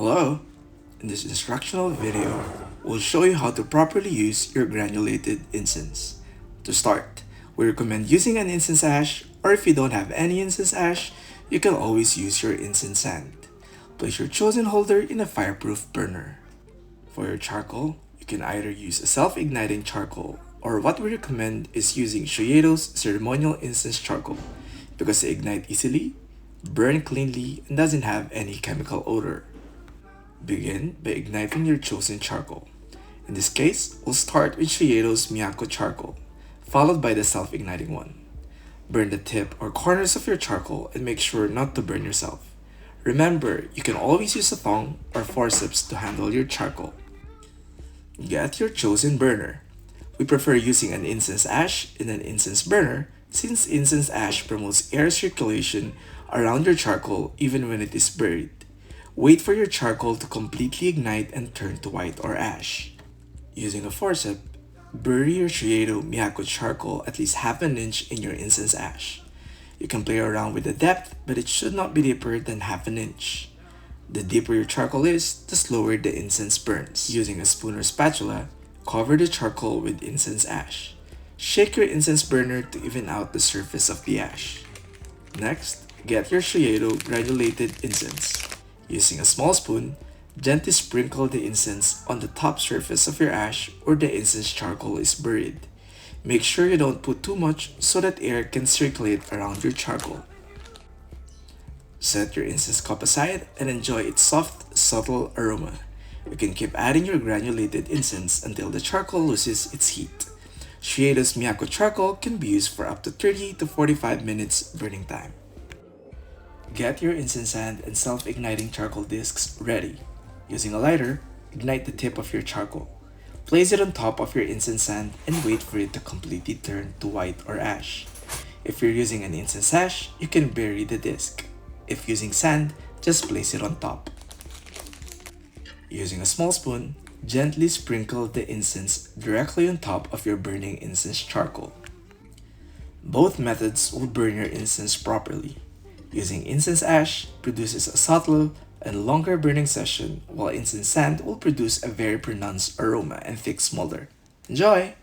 Hello! In this instructional video, we'll show you how to properly use your granulated incense. To start, we recommend using an incense ash, or if you don't have any incense ash, you can always use your incense sand. Place your chosen holder in a fireproof burner. For your charcoal, you can either use a self-igniting charcoal, or what we recommend is using Shoyedo's ceremonial incense charcoal because they ignite easily, burn cleanly, and doesn't have any chemical odor. Begin by igniting your chosen charcoal. In this case, we'll start with Shoyedo's Miyako charcoal, followed by the self-igniting one. Burn the tip or corners of your charcoal and make sure not to burn yourself. Remember, you can always use a thong or forceps to handle your charcoal. Get your chosen burner. We prefer using an incense ash in an incense burner since incense ash promotes air circulation around your charcoal even when it is buried. Wait for your charcoal to completely ignite and turn to white or ash. Using a forceps, bury your Shoyedo Miyako charcoal at least half an inch in your incense ash. You can play around with the depth, but it should not be deeper than half an inch. The deeper your charcoal is, the slower the incense burns. Using a spoon or spatula, cover the charcoal with incense ash. Shake your incense burner to even out the surface of the ash. Next, get your Shoyedo granulated incense. Using a small spoon, gently sprinkle the incense on the top surface of your ash where the incense charcoal is buried. Make sure you don't put too much so that air can circulate around your charcoal. Set your incense cup aside and enjoy its soft, subtle aroma. You can keep adding your granulated incense until the charcoal loses its heat. Shoyedo's Miyako charcoal can be used for up to 30 to 45 minutes burning time. Get your incense sand and self-igniting charcoal discs ready. Using a lighter, ignite the tip of your charcoal. Place it on top of your incense sand and wait for it to completely turn to white or ash. If you're using an incense ash, you can bury the disc. If using sand, just place it on top. Using a small spoon, gently sprinkle the incense directly on top of your burning incense charcoal. Both methods will burn your incense properly. Using incense ash produces a subtle and longer burning session, while incense sand will produce a very pronounced aroma and thick smolder. Enjoy!